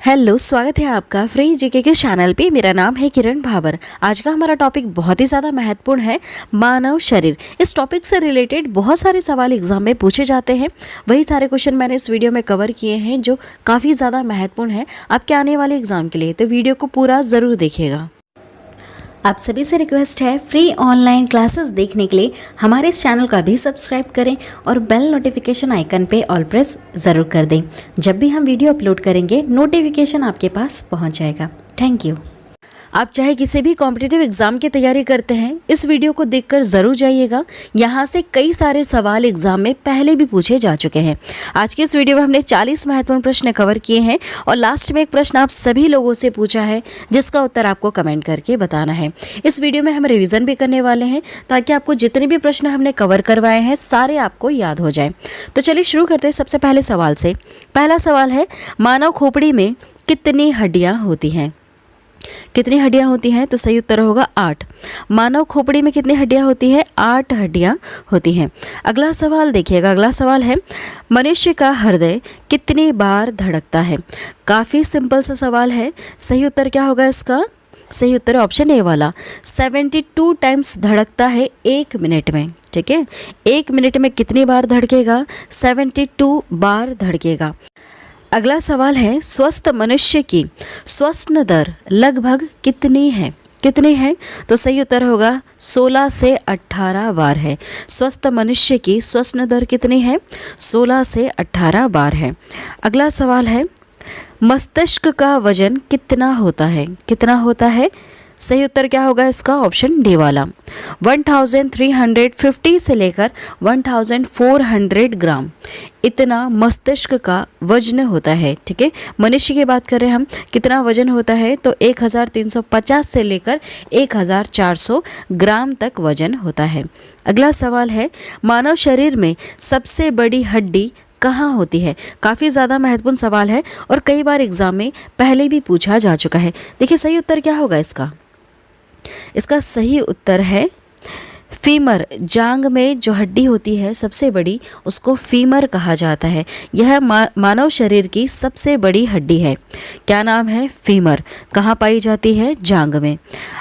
Hello, स्वागत है आपका फ्री जीके के चैनल पे। मेरा नाम है किरण भाबर। आज का हमारा टॉपिक बहुत ही ज़्यादा महत्वपूर्ण है, मानव शरीर। इस टॉपिक से रिलेटेड बहुत सारे सवाल एग्जाम में पूछे जाते हैं। वही सारे क्वेश्चन मैंने इस वीडियो में कवर किए हैं जो काफ़ी ज़्यादा महत्वपूर्ण है आपके आने वाले एग्जाम के लिए। तो वीडियो को पूरा ज़रूर देखिएगा। आप सभी से रिक्वेस्ट है, फ्री ऑनलाइन क्लासेस देखने के लिए हमारे इस चैनल का भी सब्सक्राइब करें और बेल नोटिफिकेशन आइकन पे ऑल प्रेस ज़रूर कर दें। जब भी हम वीडियो अपलोड करेंगे नोटिफिकेशन आपके पास पहुंच जाएगा। Thank you. आप चाहे किसी भी कॉम्पिटिटिव एग्ज़ाम की तैयारी करते हैं, इस वीडियो को देखकर ज़रूर जाइएगा। यहाँ से कई सारे सवाल एग्ज़ाम में पहले भी पूछे जा चुके हैं। आज के इस वीडियो में हमने 40 महत्वपूर्ण प्रश्न कवर किए हैं और लास्ट में एक प्रश्न आप सभी लोगों से पूछा है जिसका उत्तर आपको कमेंट करके बताना है। इस वीडियो में हम रिविज़न भी करने वाले हैं ताकि आपको जितने भी प्रश्न हमने कवर करवाए हैं सारे आपको याद हो जाए। तो चलिए शुरू करते हैं सबसे पहले सवाल से। पहला सवाल है, मानव खोपड़ी में कितनी हड्डियाँ होती हैं? कितनी हड्डियां होती हैं? तो सही उत्तर होगा 8। मानव खोपड़ी में कितनी हड्डियां होती है? 8 हड्डियां होती हैं। अगला सवाल देखिएगा। अगला सवाल है, मनुष्य का हृदय कितनी बार धड़कता है? काफ़ी सिंपल सा सवाल है। सही उत्तर क्या होगा इसका? सही उत्तर ऑप्शन ए वाला, 72 टाइम्स धड़कता है 1 मिनट में। ठीक है, 1 मिनट में कितनी बार धड़केगा? 72 बार धड़केगा। अगला सवाल है, स्वस्थ मनुष्य की श्वसन दर लगभग कितनी है? कितनी है? तो सही उत्तर होगा 16 से 18 बार है। स्वस्थ मनुष्य की श्वसन दर कितनी है? 16 से 18 बार है। अगला सवाल है, मस्तिष्क का वजन कितना होता है? कितना होता है? सही उत्तर क्या होगा इसका? ऑप्शन डी वाला, 1350 से लेकर 1400 ग्राम इतना मस्तिष्क का वजन होता है। ठीक है, मनुष्य की बात करें हम, कितना वजन होता है? तो 1350 से लेकर 1400 ग्राम तक वजन होता है। अगला सवाल है, मानव शरीर में सबसे बड़ी हड्डी कहाँ होती है? काफ़ी ज़्यादा महत्वपूर्ण सवाल है और कई बार एग्जाम में पहले भी पूछा जा चुका है। देखिए सही उत्तर क्या होगा इसका? इसका सही उत्तर है फीमर। जांग में जो हड्डी होती है सबसे बड़ी, उसको फीमर कहा जाता है। यह मानव शरीर की सबसे बड़ी हड्डी है। क्या नाम है? फीमर। कहाँ पाई जाती है? जांग में।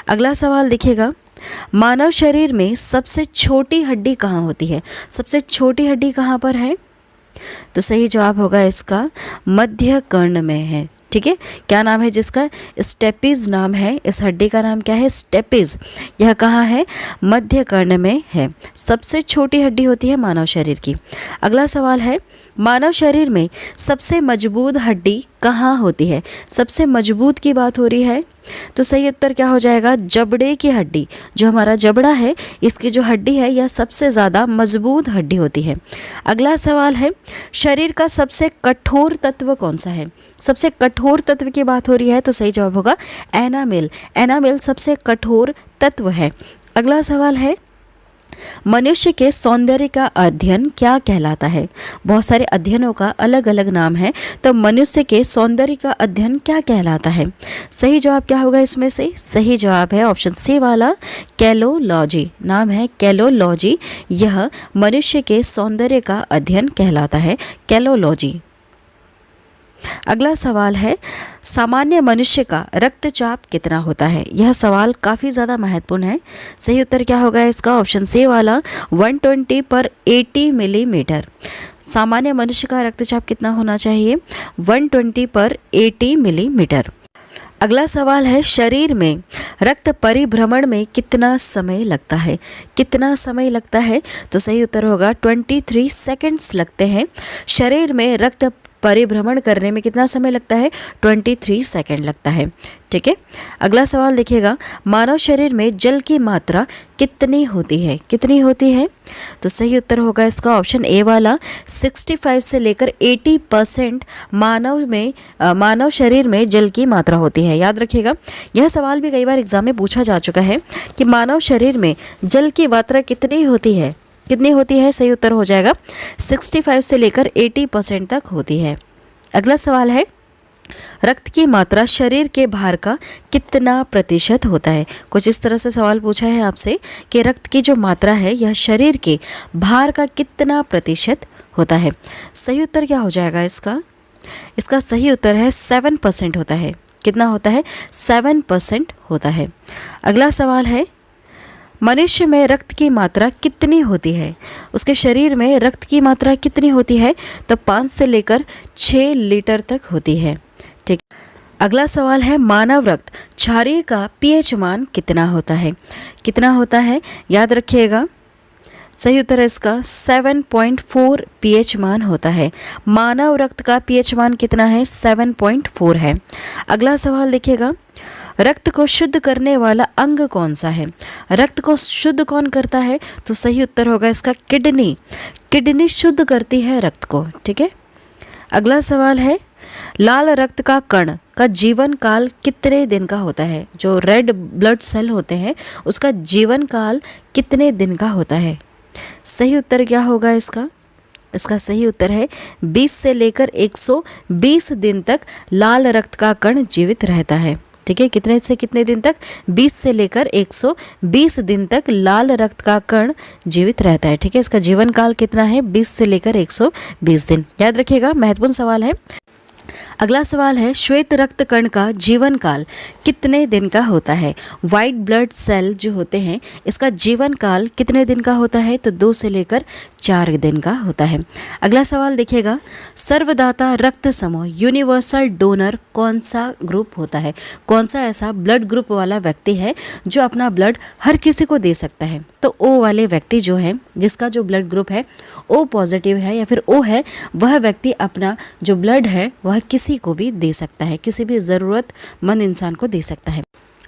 अगला सवाल देखिएगा, मानव शरीर में सबसे छोटी हड्डी कहाँ होती है? सबसे छोटी हड्डी कहाँ पर है? तो सही जवाब होगा इसका मध्य कर्ण में है। ठीक है, क्या नाम है जिसका? स्टेपिज नाम है। इस हड्डी का नाम क्या है? स्टेपिज। यह कहाँ है? मध्य कर्ण में है। सबसे छोटी हड्डी होती है मानव शरीर की। अगला सवाल है, मानव शरीर में सबसे मजबूत हड्डी कहाँ होती है? सबसे मजबूत की बात हो रही है, तो सही उत्तर क्या हो जाएगा? जबड़े की हड्डी। जो हमारा जबड़ा है, इसकी जो हड्डी है यह सबसे ज़्यादा मजबूत हड्डी होती है। अगला सवाल है, शरीर का सबसे कठोर तत्व कौन सा है? सबसे कठोर तत्व की बात हो रही है, तो सही जवाब होगा एनामेल। एनामेल सबसे कठोर तत्व है। अगला सवाल है, मनुष्य के सौंदर्य का अध्ययन क्या कहलाता है? बहुत सारे अध्ययनों का अलग अलग नाम है, तो मनुष्य के सौंदर्य का अध्ययन क्या कहलाता है? सही जवाब क्या होगा इसमें से? सही जवाब है ऑप्शन सी वाला, कैलोलॉजी। नाम है कैलोलॉजी। यह मनुष्य के सौंदर्य का अध्ययन कहलाता है, कैलोलॉजी। अगला सवाल है, सामान्य मनुष्य का रक्तचाप कितना होता है? यह सवाल काफ़ी ज़्यादा महत्वपूर्ण है। सही उत्तर क्या होगा इसका? ऑप्शन सी वाला, 120/80 मिलीमीटर। सामान्य मनुष्य का रक्तचाप कितना होना चाहिए? 120/80 मिलीमीटर। अगला सवाल है, शरीर में रक्त परिभ्रमण में कितना समय लगता है? कितना समय लगता है? तो सही उत्तर होगा 23 सेकंड्स लगते हैं। शरीर में रक्त परिभ्रमण करने में कितना समय लगता है? 23 सेकंड लगता है। ठीक है, अगला सवाल देखिएगा, मानव शरीर में जल की मात्रा कितनी होती है? कितनी होती है? तो सही उत्तर होगा इसका ऑप्शन ए वाला, 65 से लेकर 80% मानव शरीर में जल की मात्रा होती है। याद रखिएगा, यह सवाल भी कई बार एग्जाम में पूछा जा चुका है कि मानव शरीर में जल की मात्रा कितनी होती है? कितनी होती है? सही उत्तर हो जाएगा 65 से लेकर 80% तक होती है। अगला सवाल है, रक्त की मात्रा शरीर के भार का कितना प्रतिशत होता है? कुछ इस तरह से सवाल पूछा है आपसे कि रक्त की जो मात्रा है यह शरीर के भार का कितना प्रतिशत होता है। सही उत्तर क्या हो जाएगा इसका? इसका सही उत्तर है 7% होता है। कितना होता है? 7% होता है। अगला सवाल है, मनुष्य में रक्त की मात्रा कितनी होती है? उसके शरीर में रक्त की मात्रा कितनी होती है? तो 5 से लेकर 6 लीटर तक होती है। ठीक। अगला सवाल है, मानव रक्त क्षारीय का पीएच मान कितना होता है? कितना होता है? याद रखिएगा, सही उत्तर है इसका 7.4 पीएच मान होता है। मानव रक्त का पीएच मान कितना है? 7.4 है। अगला सवाल देखिएगा, रक्त को शुद्ध करने वाला अंग कौन सा है? रक्त को शुद्ध कौन करता है? तो सही उत्तर होगा इसका किडनी। किडनी शुद्ध करती है रक्त को। ठीक है। अगला सवाल है, लाल रक्त का कण का जीवन काल कितने दिन का होता है? जो रेड ब्लड सेल होते हैं उसका जीवन काल कितने दिन का होता है? सही उत्तर क्या होगा इसका? इसका सही उत्तर है 20 से लेकर 120 दिन तक लाल रक्त का कण जीवित रहता है। ठीक है, कितने से कितने दिन तक? 20 से लेकर 120 दिन तक लाल रक्त का कण जीवित रहता है। ठीक है, इसका जीवन काल कितना है? 20 से लेकर 120 दिन। याद रखिएगा, महत्वपूर्ण सवाल है। अगला सवाल है, श्वेत रक्त कण का जीवन काल कितने दिन का होता है? वाइट ब्लड सेल जो होते हैं इसका जीवन काल कितने दिन का होता है? तो 2 से लेकर 4 दिन का होता है। अगला सवाल देखिएगा, सर्वदाता रक्त समूह यूनिवर्सल डोनर कौन सा ग्रुप होता है? कौन सा ऐसा ब्लड ग्रुप वाला व्यक्ति है जो अपना ब्लड हर किसी को दे सकता है? तो ओ वाले व्यक्ति जो है, जिसका जो ब्लड ग्रुप है ओ पॉजिटिव है या फिर ओ है, वह व्यक्ति अपना जो ब्लड है वह किसी को भी दे सकता है, किसी भी ज़रूरतमंद इंसान को दे सकता है।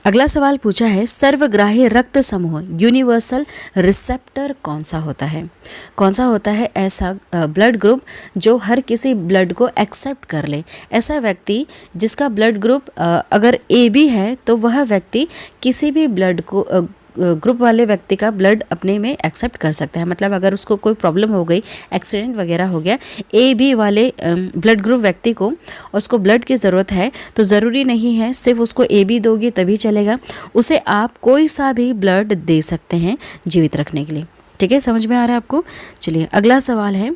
अगला सवाल पूछा है, सर्वग्राही रक्त समूह यूनिवर्सल रिसेप्टर कौन सा होता है? कौन सा होता है ऐसा ब्लड ग्रुप जो हर किसी ब्लड को एक्सेप्ट कर ले? ऐसा व्यक्ति जिसका ब्लड ग्रुप अगर AB है तो वह व्यक्ति किसी भी ब्लड को ग्रुप वाले व्यक्ति का ब्लड अपने में एक्सेप्ट कर सकता है। मतलब अगर उसको कोई प्रॉब्लम हो गई, एक्सीडेंट वगैरह हो गया, AB वाले ब्लड ग्रुप व्यक्ति को उसको ब्लड की ज़रूरत है, तो ज़रूरी नहीं है सिर्फ उसको AB दोगे तभी चलेगा, उसे आप कोई सा भी ब्लड दे सकते हैं जीवित रखने के लिए। ठीक है, समझ में आ रहा है आपको? चलिए अगला सवाल है,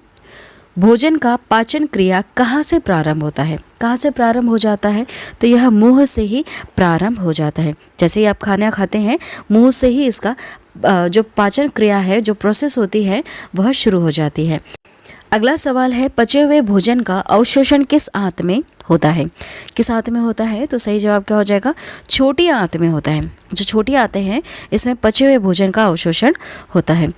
भोजन का पाचन क्रिया कहाँ से प्रारंभ होता है? कहाँ से प्रारंभ हो जाता है? तो यह मुंह से ही प्रारंभ हो जाता है। जैसे ही आप खाना खाते हैं, मुंह से ही इसका जो पाचन क्रिया है, जो प्रोसेस होती है, वह शुरू हो जाती है। अगला सवाल है, पचे हुए भोजन का अवशोषण किस आंत में होता है? किस आंत में होता है? तो सही जवाब क्या हो जाएगा? छोटी आंत में होता है। जो छोटी आंतें हैं इसमें पचे हुए भोजन का अवशोषण होता है।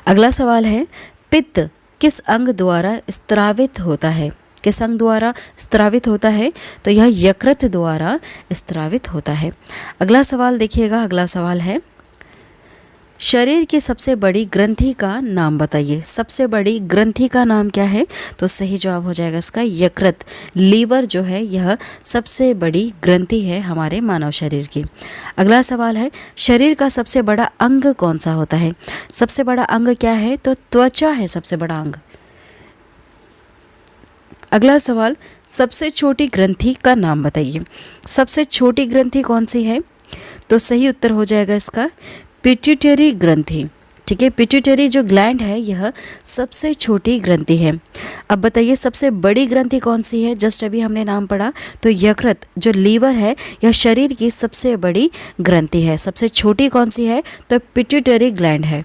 अगला सवाल है, पित्त किस अंग द्वारा स्त्रावित होता है? किस अंग द्वारा स्त्रावित होता है? तो यह यकृत द्वारा स्त्रावित होता है। अगला सवाल देखिएगा, अगला सवाल है, शरीर की सबसे बड़ी ग्रंथि का नाम बताइए। सबसे बड़ी ग्रंथि का नाम क्या है? तो सही जवाब हो जाएगा इसका यकृत। लीवर जो है यह सबसे बड़ी ग्रंथि है हमारे मानव शरीर की। अगला सवाल है, शरीर का सबसे बड़ा अंग कौन सा होता है? सबसे बड़ा अंग क्या है? तो त्वचा है सबसे बड़ा अंग। अगला सवाल, सबसे छोटी ग्रंथि का नाम बताइए। सबसे छोटी ग्रंथि कौन सी है? तो सही उत्तर हो जाएगा इसका पिट्यूटरी ग्रंथि। ठीक है, पिट्यूटरी जो ग्लैंड है यह सबसे छोटी ग्रंथि है। अब बताइए सबसे बड़ी ग्रंथि कौन सी है? जस्ट अभी हमने नाम पढ़ा, तो यकृत जो लीवर है यह शरीर की सबसे बड़ी ग्रंथि है। सबसे छोटी कौन सी है? तो पिट्यूटरी ग्लैंड है।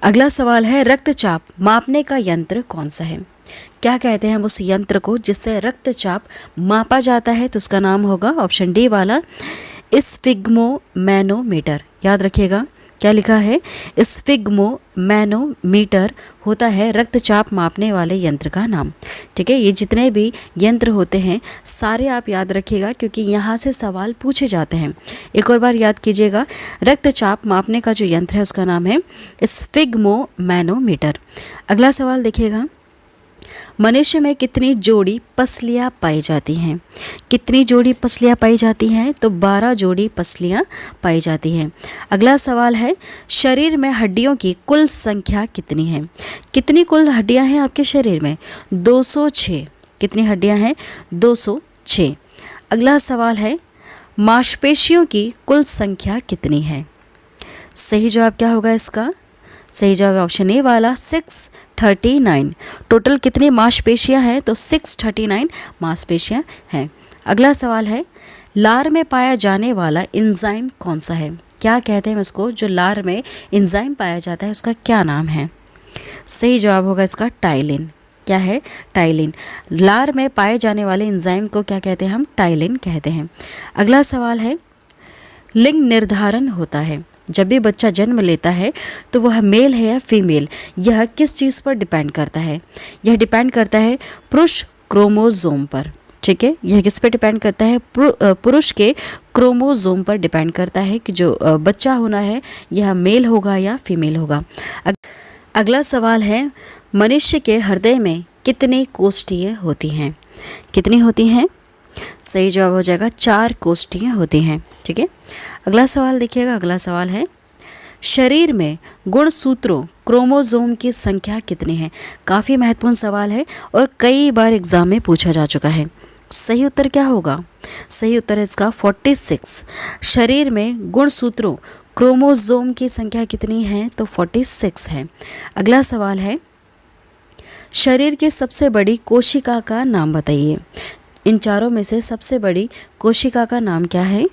अगला सवाल है, रक्तचाप मापने का यंत्र कौन सा है? क्या कहते हैं हम उस यंत्र को जिससे रक्तचाप मापा जाता है? तो उसका नाम होगा ऑप्शन डी वाला स्फिग्मोमैनोमीटर। याद रखिएगा क्या लिखा है? स्फिग्मोमैनोमीटर होता है रक्तचाप मापने वाले यंत्र का नाम। ठीक है, ये जितने भी यंत्र होते हैं सारे आप याद रखिएगा क्योंकि यहाँ से सवाल पूछे जाते हैं। एक और बार याद कीजिएगा, रक्तचाप मापने का जो यंत्र है उसका नाम है स्फिग्मोमैनोमीटर। अगला सवाल देखिएगा, मनुष्य में कितनी जोड़ी पसलियाँ पाई जाती हैं? कितनी जोड़ी पसलियाँ पाई जाती हैं? तो 12 जोड़ी पसलियाँ पाई जाती हैं। अगला सवाल है, शरीर में हड्डियों की कुल संख्या कितनी है? कितनी कुल हड्डियाँ हैं आपके शरीर में? 206। कितनी हड्डियाँ हैं? 206। अगला सवाल है, मांसपेशियों की कुल संख्या कितनी है? सही जवाब क्या होगा इसका? सही जवाब ऑप्शन ए वाला 6 639। टोटल कितनी मांसपेशियां हैं? तो 639 मांसपेशियां हैं। अगला सवाल है, लार में पाया जाने वाला एंजाइम कौन सा है? क्या कहते हैं उसको? जो लार में एंजाइम पाया जाता है उसका क्या नाम है? सही जवाब होगा इसका टाइलिन। क्या है? टाइलिन। लार में पाए जाने वाले एंजाइम को क्या कहते हैं? हम टाइलिन कहते हैं। अगला सवाल है, लिंग निर्धारण होता है जब भी बच्चा जन्म लेता है तो वह मेल है या फीमेल, यह किस चीज़ पर डिपेंड करता है? यह डिपेंड करता है पुरुष क्रोमोसोम पर। ठीक है, यह किस पे डिपेंड करता है? पुरुष के क्रोमोसोम पर डिपेंड करता है कि जो बच्चा होना है यह मेल होगा या फीमेल होगा। अगला सवाल है, मनुष्य के हृदय में कितने कोष्ठियाँ होती हैं? कितनी होती हैं? सही जवाब हो जाएगा 4 कोष्ठियाँ होती हैं। ठीक है, अगला सवाल देखिएगा। अगला सवाल है, शरीर में गुणसूत्रों क्रोमोसोम की संख्या कितनी है? काफ़ी महत्वपूर्ण सवाल है और कई बार एग्जाम में पूछा जा चुका है। सही उत्तर क्या होगा? सही उत्तर है इसका 46। शरीर में गुणसूत्रों क्रोमोसोम की संख्या कितनी है? तो 46 है। अगला सवाल है, शरीर की सबसे बड़ी कोशिका का नाम बताइए। इन चारों में से सबसे बड़ी कोशिका का नाम क्या है?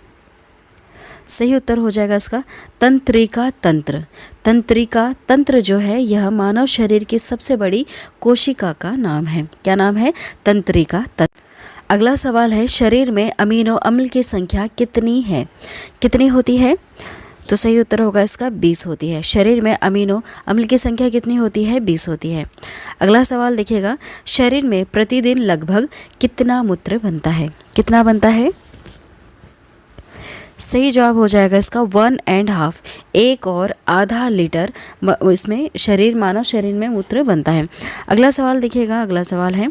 सही उत्तर हो जाएगा इसका तंत्रिका तंत्र। तंत्रिका तंत्र जो है यह मानव शरीर की सबसे बड़ी कोशिका का नाम है। क्या नाम है? तंत्रिका तंत्र। अगला सवाल है, शरीर में अमीनो अम्ल की संख्या कितनी है? कितनी होती है? तो सही उत्तर होगा इसका 20 होती है। शरीर में अमीनो अम्ल की संख्या कितनी होती है? 20 होती है। अगला सवाल देखिएगा, शरीर में प्रतिदिन लगभग कितना मूत्र बनता है? कितना बनता है? सही जवाब हो जाएगा इसका 1.5, 1.5 लीटर इसमें मानव शरीर में मूत्र बनता है। अगला सवाल देखिएगा। अगला सवाल है,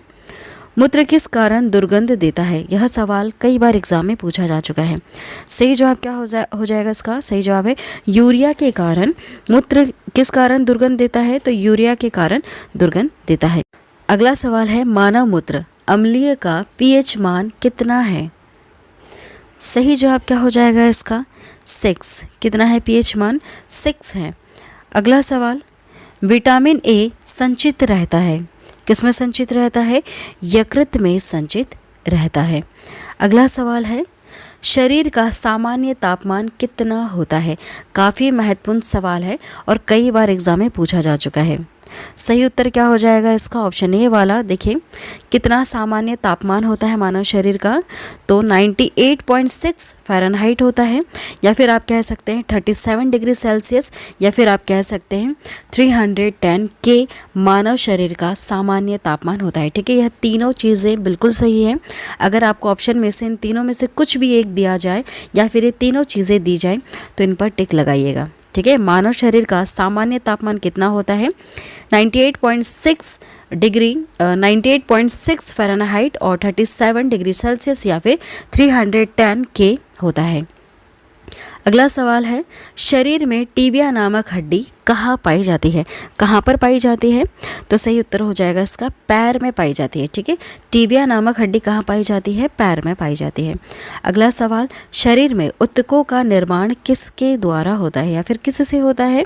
मूत्र किस कारण दुर्गंध देता है? यह सवाल कई बार एग्जाम में पूछा जा चुका है। सही जवाब क्या हो जाएगा इसका? सही जवाब है यूरिया के कारण। मूत्र किस कारण दुर्गंध देता है? तो यूरिया के कारण दुर्गंध देता है। अगला सवाल है, मानव मूत्र अम्लीय का पीएच मान कितना है? सही जवाब क्या हो जाएगा इसका? 6। कितना है पीएच मान? 6 है। अगला सवाल, विटामिन ए संचित रहता है, किसमें संचित रहता है? यकृत में संचित रहता है। अगला सवाल है, शरीर का सामान्य तापमान कितना होता है? काफ़ी महत्वपूर्ण सवाल है और कई बार एग्जाम में पूछा जा चुका है। सही उत्तर क्या हो जाएगा इसका? ऑप्शन ए वाला। देखिए, कितना सामान्य तापमान होता है मानव शरीर का? तो 98.6 फ़ारेनहाइट होता है, या फिर आप कह सकते हैं 37 डिग्री सेल्सियस, या फिर आप कह सकते हैं 310 के मानव शरीर का सामान्य तापमान होता है। ठीक है, यह तीनों चीज़ें बिल्कुल सही है। अगर आपको ऑप्शन में से इन तीनों में से कुछ भी एक दिया जाए या फिर ये तीनों चीज़ें दी जाए तो इन पर टिक लगाइएगा। ठीक है, मानव शरीर का सामान्य तापमान कितना होता है? 98.6 फ़ारेनहाइट और 37 डिग्री सेल्सियस या फिर 310 के होता है। अगला सवाल है, शरीर में टीबिया नामक हड्डी कहाँ पाई जाती है? कहाँ पर पाई जाती है? तो सही उत्तर हो जाएगा इसका पैर में पाई जाती है। ठीक है, टीबिया नामक हड्डी कहाँ पाई जाती है? पैर में पाई जाती है। अगला सवाल, शरीर में ऊतकों का निर्माण किसके द्वारा होता है या फिर किससे होता है?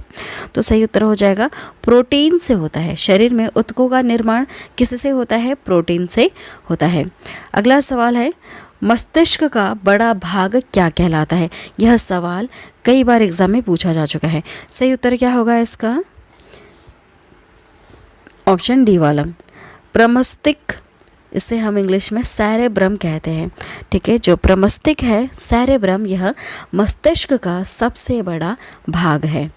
तो सही उत्तर हो जाएगा प्रोटीन से होता है। शरीर में ऊतकों का निर्माण किससे होता है? प्रोटीन से होता है। अगला सवाल है, मस्तिष्क का बड़ा भाग क्या कहलाता है? यह सवाल कई बार एग्जाम में पूछा जा चुका है। सही उत्तर क्या होगा इसका? ऑप्शन डी वाला, प्रमस्तिष्क। इसे हम इंग्लिश में सेरेब्रम कहते हैं। ठीक है, जो प्रमस्तिष्क है सेरेब्रम, यह मस्तिष्क का सबसे बड़ा भाग है।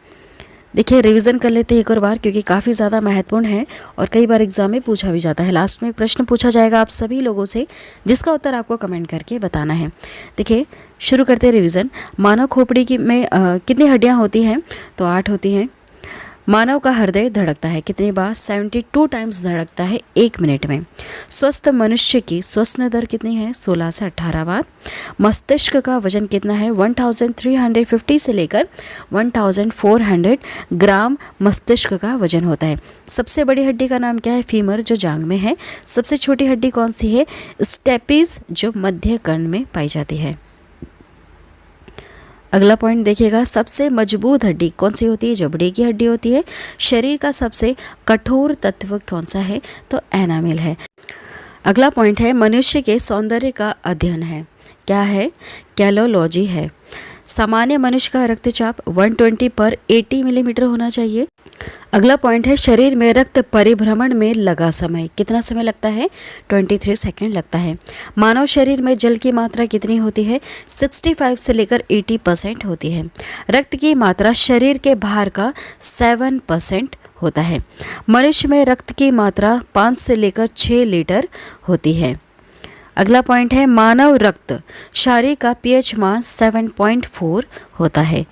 देखिए, रिवीजन कर लेते हैं एक और बार, क्योंकि काफ़ी ज़्यादा महत्वपूर्ण है और कई बार एग्जाम में पूछा भी जाता है। लास्ट में प्रश्न पूछा जाएगा आप सभी लोगों से, जिसका उत्तर आपको कमेंट करके बताना है। देखिए, शुरू करते हैं रिवीजन। मानव खोपड़ी में कितनी हड्डियाँ होती हैं? तो 8 होती हैं। मानव का हृदय धड़कता है कितनी बार? 72 टाइम्स धड़कता है 1 मिनट में। स्वस्थ मनुष्य की श्वसन दर कितनी है? 16 से 18 बार। मस्तिष्क का वजन कितना है? 1350 से लेकर 1400 ग्राम मस्तिष्क का वजन होता है। सबसे बड़ी हड्डी का नाम क्या है? फीमर, जो जांग में है। सबसे छोटी हड्डी कौन सी है? स्टेपिस, जो मध्य कर्ण में पाई जाती है। अगला पॉइंट देखिएगा, सबसे मजबूत हड्डी कौन सी होती है? जबड़े की हड्डी होती है। शरीर का सबसे कठोर तत्व कौन सा है? तो एनामिल है। अगला पॉइंट है, मनुष्य के सौंदर्य का अध्ययन है। क्या है? कैलोलॉजी है। सामान्य मनुष्य का रक्तचाप 120 पर 80 मिलीमीटर होना चाहिए। अगला पॉइंट है, शरीर में रक्त परिभ्रमण में लगा समय कितना समय लगता है? 23 सेकंड लगता है। मानव शरीर में जल की मात्रा कितनी होती है? 65 से लेकर 80% होती है। रक्त की मात्रा शरीर के भार का 7% होता है। मनुष्य में रक्त की मात्रा 5 से लेकर 6 लीटर होती है। अगला पॉइंट है, मानव रक्त क्षारीय का पीएच मान 7.4 होता है।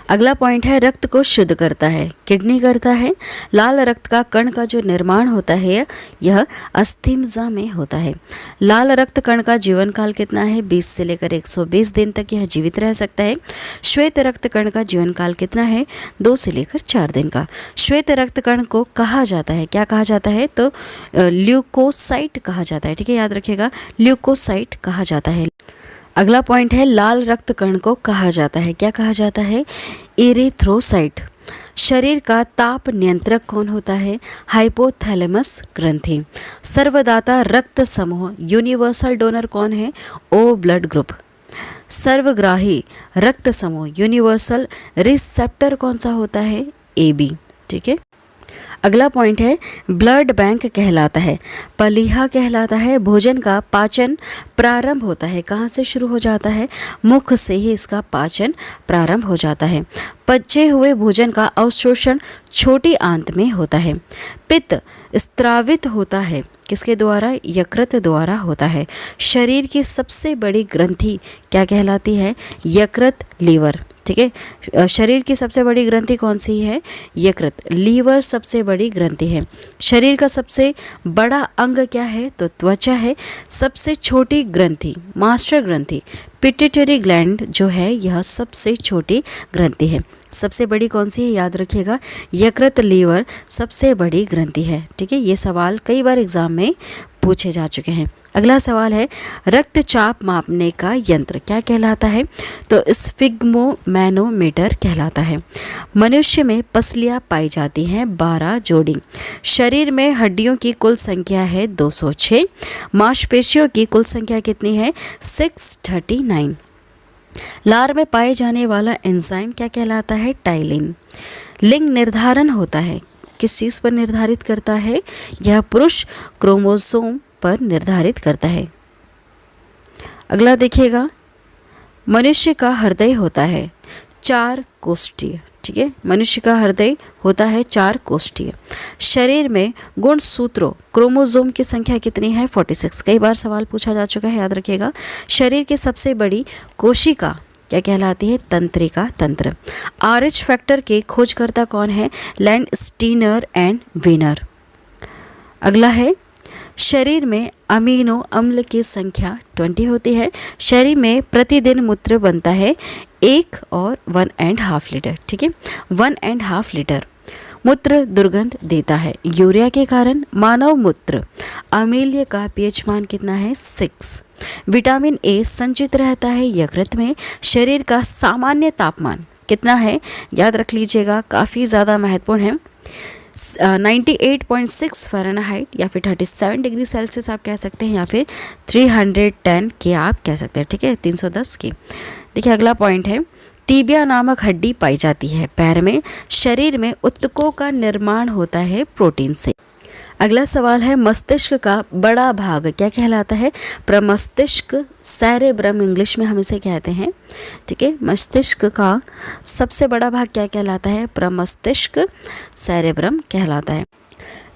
अगला पॉइंट है, रक्त को शुद्ध करता है किडनी करता है। लाल रक्त का कण का जो निर्माण होता है यह अस्थिमज्जा में होता है। लाल रक्त कण का जीवन काल कितना है? 20 से लेकर 120 दिन तक यह जीवित रह सकता है। श्वेत रक्त कण का जीवन काल कितना है? 2 से लेकर 4 दिन का। श्वेत रक्त कण को कहा जाता है, क्या कहा जाता है? तो ल्यूकोसाइट कहा जाता है। ठीक है, याद रखिएगा, ल्यूकोसाइट कहा जाता है। अगला पॉइंट है, लाल रक्त कण को कहा जाता है, क्या कहा जाता है? इरिथ्रोसाइट। शरीर का ताप नियंत्रक कौन होता है? हाइपोथैलेमस ग्रंथि। सर्वदाता रक्त समूह यूनिवर्सल डोनर कौन है? ओ ब्लड ग्रुप। सर्वग्राही रक्त समूह यूनिवर्सल रिसेप्टर कौन सा होता है? AB। ठीक है, अगला पॉइंट है, ब्लड बैंक कहलाता है, पलीहा कहलाता है। भोजन का पाचन प्रारंभ होता है, कहाँ से शुरू हो जाता है? मुख से ही इसका पाचन प्रारंभ हो जाता है। पचे हुए भोजन का अवशोषण छोटी आंत में होता है। पित्त स्त्रावित होता है किसके द्वारा? यकृत द्वारा होता है। शरीर की सबसे बड़ी ग्रंथि क्या कहलाती है? यकृत लीवर। ठीक है, शरीर की सबसे बड़ी ग्रंथि कौन सी है? यकृत। लीवर सबसे बड़ी ग्रंथि है। शरीर का सबसे बड़ा अंग क्या है? तो त्वचा है। सबसे छोटी ग्रंथि मास्टर ग्रंथि पिट्यूटरी ग्लैंड जो है यह सबसे छोटी ग्रंथि है। सबसे बड़ी कौन सी है? याद रखिएगा, यकृत लीवर सबसे बड़ी ग्रंथि है। ठीक है, ये सवाल कई बार एग्जाम में पूछे जा चुके हैं। अगला सवाल है, रक्तचाप मापने का यंत्र क्या कहलाता है? तो स्फिग्मोमैनोमीटर कहलाता है। मनुष्य में पसलियाँ पाई जाती हैं 12 जोड़ी। शरीर में हड्डियों की कुल संख्या है 206। मांसपेशियों की कुल संख्या कितनी है? 639। लार में पाए जाने वाला एंजाइम क्या कहलाता है? टाइलिन। लिंग निर्धारण होता है, किस चीज़ पर निर्धारित करता है? यह पुरुष क्रोमोसोम पर निर्धारित करता है। अगला देखिएगा, मनुष्य का हृदय होता है 4 कोष्ठीय। ठीक है, मनुष्य का हृदय होता है 4 कोष्ठीय। शरीर में गुणसूत्रों क्रोमोसोम की संख्या कितनी है? 46। कई बार सवाल पूछा जा चुका है, याद रखिएगा। शरीर की सबसे बड़ी कोशिका क्या कहलाती है? तंत्रिका तंत्र। RH फैक्टर के खोजकर्ता कौन है? Landsteiner and Wiener. अगला है, शरीर में अमीनो अम्ल की संख्या 20 होती है। शरीर में प्रतिदिन मूत्र बनता है 1 और 1.5 लीटर। ठीक है, 1.5 लीटर। मूत्र दुर्गंध देता है यूरिया के कारण। मानव मूत्र अम्लीय का पीएच मान कितना है? 6। विटामिन A संचित रहता है यकृत में। शरीर का सामान्य तापमान कितना है? याद रख लीजिएगा, काफ़ी ज़्यादा महत्वपूर्ण है। 98.6 फ़ारेनहाइट या फिर 37 डिग्री सेल्सियस आप कह सकते हैं, या फिर 310 के आप कह सकते हैं। ठीक है, 310 की। देखिए, अगला पॉइंट है, टीबिया नामक हड्डी पाई जाती है पैर में। शरीर में ऊतकों का निर्माण होता है प्रोटीन से। अगला सवाल है, मस्तिष्क का बड़ा भाग क्या कहलाता है? प्रमस्तिष्क, सेरेब्रम इंग्लिश में हम इसे कहते हैं। ठीक है, मस्तिष्क का सबसे बड़ा भाग क्या कहलाता है? प्रमस्तिष्क, सेरेब्रम कहलाता है।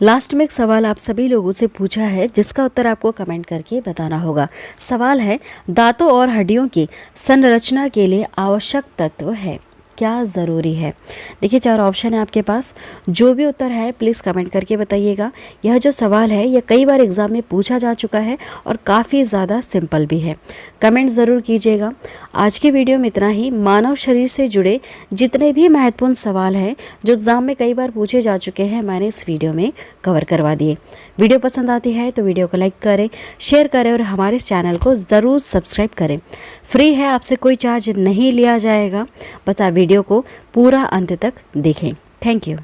लास्ट में एक सवाल आप सभी लोगों से पूछा है, जिसका उत्तर आपको कमेंट करके बताना होगा। सवाल है, दांतों और हड्डियों की संरचना के लिए आवश्यक तत्व है। क्या ज़रूरी है। देखिए 4 ऑप्शन है आपके पास, जो भी उत्तर है प्लीज़ कमेंट करके बताइएगा। यह जो सवाल है यह कई बार एग्ज़ाम में पूछा जा चुका है और काफ़ी ज़्यादा सिंपल भी है। कमेंट ज़रूर कीजिएगा। आज की वीडियो में इतना ही। मानव शरीर से जुड़े जितने भी महत्वपूर्ण सवाल हैं जो एग्ज़ाम में कई बार पूछे जा चुके हैं, मैंने इस वीडियो में कवर करवा दिए। वीडियो पसंद आती है तो वीडियो को लाइक करें, शेयर करें और हमारे इस चैनल को ज़रूर सब्सक्राइब करें। फ्री है, आपसे कोई चार्ज नहीं लिया जाएगा। बस आप वीडियो को पूरा अंत तक देखें। Thank you.